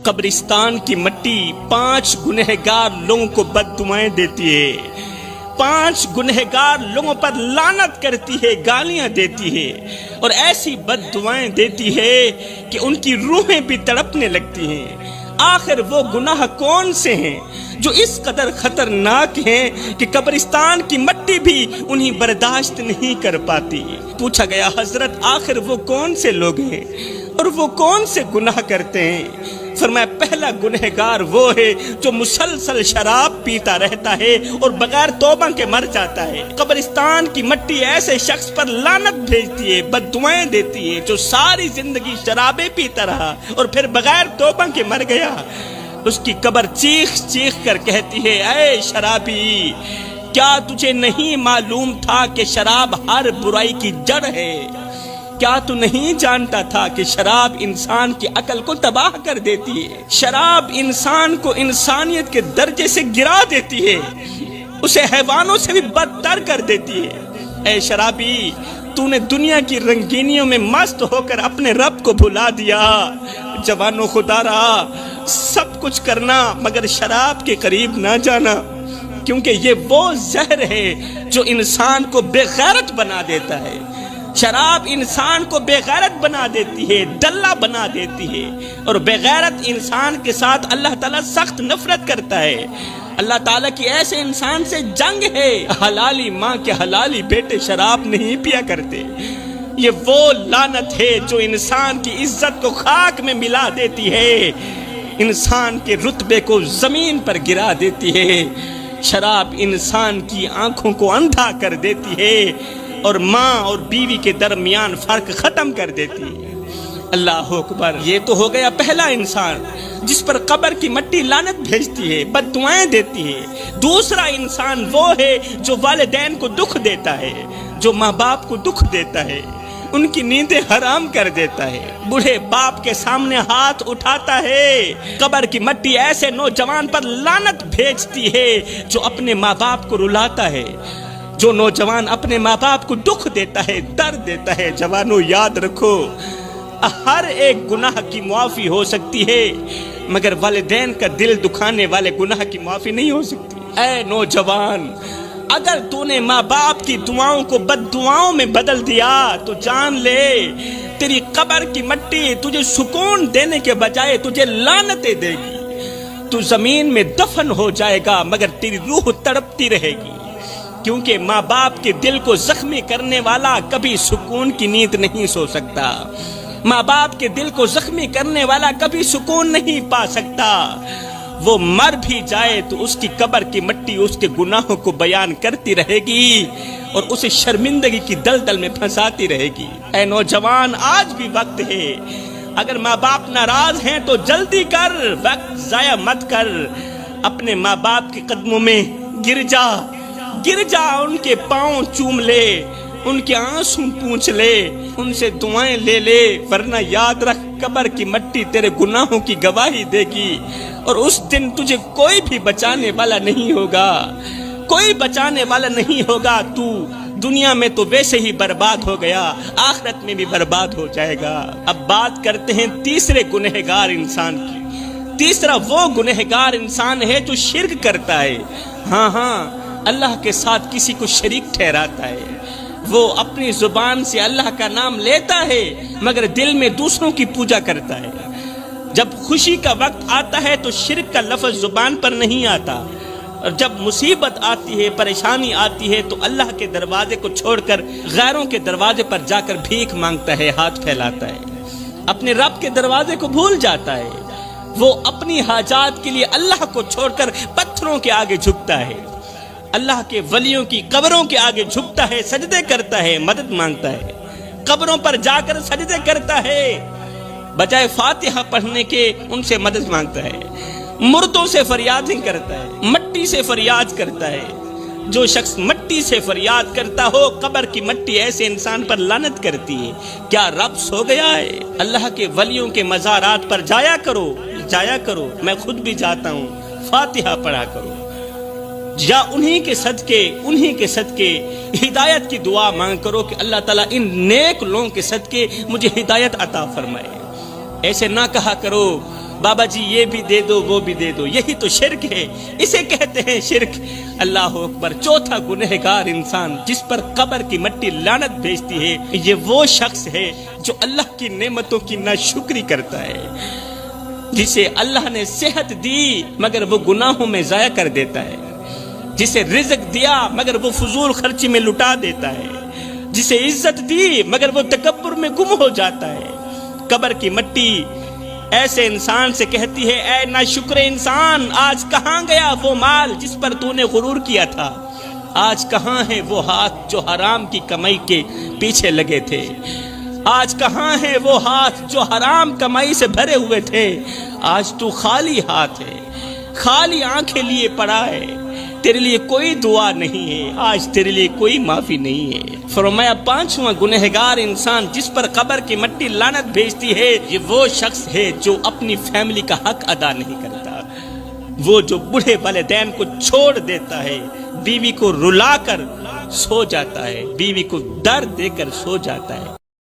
قبرستان کی مٹی 5 گنہگار لوگوں کو بد دعائیں دیتی ہے، 5 گنہگار لوگوں پر لعنت کرتی ہے، گالیاں دیتی ہے اور ایسی بد دعائیں دیتی ہے کہ ان کی روحیں بھی تڑپنے لگتی ہیں۔ آخر وہ گناہ کون سے ہیں جو اس قدر خطرناک ہیں کہ قبرستان کی مٹی بھی انہیں برداشت نہیں کر پاتی؟ پوچھا گیا حضرت آخر وہ کون سے لوگ ہیں اور وہ کون سے گناہ کرتے ہیں؟ فرمایا پہلا گنہگار وہ ہے جو مسلسل شراب پیتا رہتا ہے اور بغیر توبہ کے مر جاتا ہے۔ قبرستان کی مٹی ایسے شخص پر لعنت بھیجتی ہے، بد دعائیں دیتی ہے جو ساری زندگی شرابیں پیتا رہا اور پھر بغیر توبہ کے مر گیا۔ اس کی قبر چیخ چیخ کر کہتی ہے، اے شرابی، کیا تجھے نہیں معلوم تھا کہ شراب ہر برائی کی جڑ ہے؟ کیا تو نہیں جانتا تھا کہ شراب انسان کی عقل کو تباہ کر دیتی ہے؟ شراب انسان کو انسانیت کے درجے سے گرا دیتی ہے، اسے حیوانوں سے بھی بدتر کر دیتی ہے۔ اے شرابی، تو نے دنیا کی رنگینیوں میں مست ہو کر اپنے رب کو بھلا دیا۔ جوانو خدا رہا، سب کچھ کرنا مگر شراب کے قریب نہ جانا، کیونکہ یہ وہ زہر ہے جو انسان کو بے غیرت بنا دیتا ہے۔ شراب انسان کو بے غیرت بنا دیتی ہے، دلہ بنا دیتی ہے، اور بے غیرت انسان کے ساتھ اللہ تعالیٰ سخت نفرت کرتا ہے۔ اللہ تعالیٰ کی ایسے انسان سے جنگ ہے۔ حلالی ماں کے حلالی بیٹے شراب نہیں پیا کرتے۔ یہ وہ لعنت ہے جو انسان کی عزت کو خاک میں ملا دیتی ہے، انسان کے رتبے کو زمین پر گرا دیتی ہے۔ شراب انسان کی آنکھوں کو اندھا کر دیتی ہے اور ماں اور بیوی کے درمیان فرق ختم کر دیتی ہے۔ اللہ اکبر۔ یہ تو ہو گیا پہلا انسان جس پر قبر کی مٹی لعنت بھیجتی ہے، بد دعائیں دیتی ہے۔ دوسرا انسان وہ ہے جو والدین کو دکھ دیتا ہے، جو ماں باپ کو دکھ دیتا ہے، ان کی نیندیں حرام کر دیتا ہے، بوڑھے باپ کے سامنے ہاتھ اٹھاتا ہے۔ قبر کی مٹی ایسے نوجوان پر لعنت بھیجتی ہے جو اپنے ماں باپ کو رلاتا ہے، جو نوجوان اپنے ماں باپ کو دکھ دیتا ہے، درد دیتا ہے۔ جوانوں یاد رکھو، ہر ایک گناہ کی معافی ہو سکتی ہے مگر والدین کا دل دکھانے والے گناہ کی معافی نہیں ہو سکتی۔ اے نوجوان، اگر تو نے ماں باپ کی دعاؤں کو بد دعاؤں میں بدل دیا تو جان لے تیری قبر کی مٹی تجھے سکون دینے کے بجائے تجھے لعنتیں دے گی۔ تو زمین میں دفن ہو جائے گا مگر تیری روح تڑپتی رہے گی، کیونکہ ماں باپ کے دل کو زخمی کرنے والا کبھی سکون کی نیند نہیں سو سکتا۔ ماں باپ کے دل کو زخمی کرنے والا کبھی سکون نہیں پا سکتا۔ وہ مر بھی جائے تو اس کی قبر کی مٹی اس کے گناہوں کو بیان کرتی رہے گی اور اسے شرمندگی کی دلدل میں پھنساتی رہے گی۔ اے نوجوان، آج بھی وقت ہے، اگر ماں باپ ناراض ہیں تو جلدی کر، وقت ضائع مت کر، اپنے ماں باپ کے قدموں میں گر جا، ان کے پاؤں چوم لے، ان کے آنسو پونچھ لے، ان سے دعائیں لے لے، ورنہ یاد رکھ قبر کی مٹی تیرے گناہوں کی گواہی دے گی اور اس دن تجھے کوئی بھی بچانے والا نہیں ہوگا، کوئی بچانے والا نہیں ہوگا۔ تو دنیا میں تو ویسے ہی برباد ہو گیا، آخرت میں بھی برباد ہو جائے گا۔ اب بات کرتے ہیں تیسرے گنہگار انسان کی۔ تیسرا وہ گنہگار انسان ہے جو شرک کرتا ہے، ہاں اللہ کے ساتھ کسی کو شریک ٹھہراتا ہے۔ وہ اپنی زبان سے اللہ کا نام لیتا ہے مگر دل میں دوسروں کی پوجا کرتا ہے۔ جب خوشی کا وقت آتا ہے تو شرک کا لفظ زبان پر نہیں آتا، اور جب مصیبت آتی ہے، پریشانی آتی ہے تو اللہ کے دروازے کو چھوڑ کر غیروں کے دروازے پر جا کر بھیک مانگتا ہے، ہاتھ پھیلاتا ہے، اپنے رب کے دروازے کو بھول جاتا ہے۔ وہ اپنی حاجات کے لیے اللہ کو چھوڑ کر پتھروں کے آگے جھکتا ہے، اللہ کے ولیوں کی قبروں کے آگے جھکتا ہے، سجدے کرتا ہے، مدد مانگتا ہے، قبروں پر جا کر سجدے کرتا ہے، بجائے فاتحہ پڑھنے کے ان سے مدد مانگتا ہے، مردوں سے فریادیں کرتا ہے، مٹی سے فریاد کرتا ہے۔ جو شخص مٹی سے فریاد کرتا ہو، قبر کی مٹی ایسے انسان پر لعنت کرتی ہے۔ کیا رب سو گیا ہے؟ اللہ کے ولیوں کے مزارات پر جایا کرو، میں خود بھی جاتا ہوں، فاتحہ پڑھا کرو، یا انہی کے صدقے ہدایت کی دعا مانگ کرو کہ اللہ تعالیٰ ان نیک لوگوں کے صدقے مجھے ہدایت عطا فرمائے۔ ایسے نہ کہا کرو بابا جی یہ بھی دے دو وہ بھی دے دو، یہی تو شرک ہے، اسے کہتے ہیں شرک۔ اللہ اکبر۔ چوتھا گنہگار انسان جس پر قبر کی مٹی لعنت بھیجتی ہے، یہ وہ شخص ہے جو اللہ کی نعمتوں کی ناشکری کرتا ہے، جسے اللہ نے صحت دی مگر وہ گناہوں میں ضائع کر دیتا ہے، جسے رزق دیا مگر وہ فضول خرچی میں لٹا دیتا ہے، جسے عزت دی مگر وہ تکبر میں گم ہو جاتا ہے۔ قبر کی مٹی ایسے انسان سے کہتی ہے، اے ناشکر انسان، آج کہاں گیا وہ مال جس پر تو نے غرور کیا تھا؟ آج کہاں ہے وہ ہاتھ جو حرام کی کمائی کے پیچھے لگے تھے؟ آج کہاں ہے وہ ہاتھ جو حرام کمائی سے بھرے ہوئے تھے؟ آج تو خالی ہاتھ ہے، خالی آنکھیں لیے پڑا ہے، تیرے لیے کوئی دعا نہیں ہے، آج تیرے لیے کوئی معافی نہیں ہے۔ فرمایا پانچواں گنہگار انسان جس پر قبر کی مٹی لعنت بھیجتی ہے، یہ وہ شخص ہے جو اپنی فیملی کا حق ادا نہیں کرتا، وہ جو بوڑھے والدین کو چھوڑ دیتا ہے، بیوی کو رلا کر سو جاتا ہے، بیوی کو درد دے کر سو جاتا ہے۔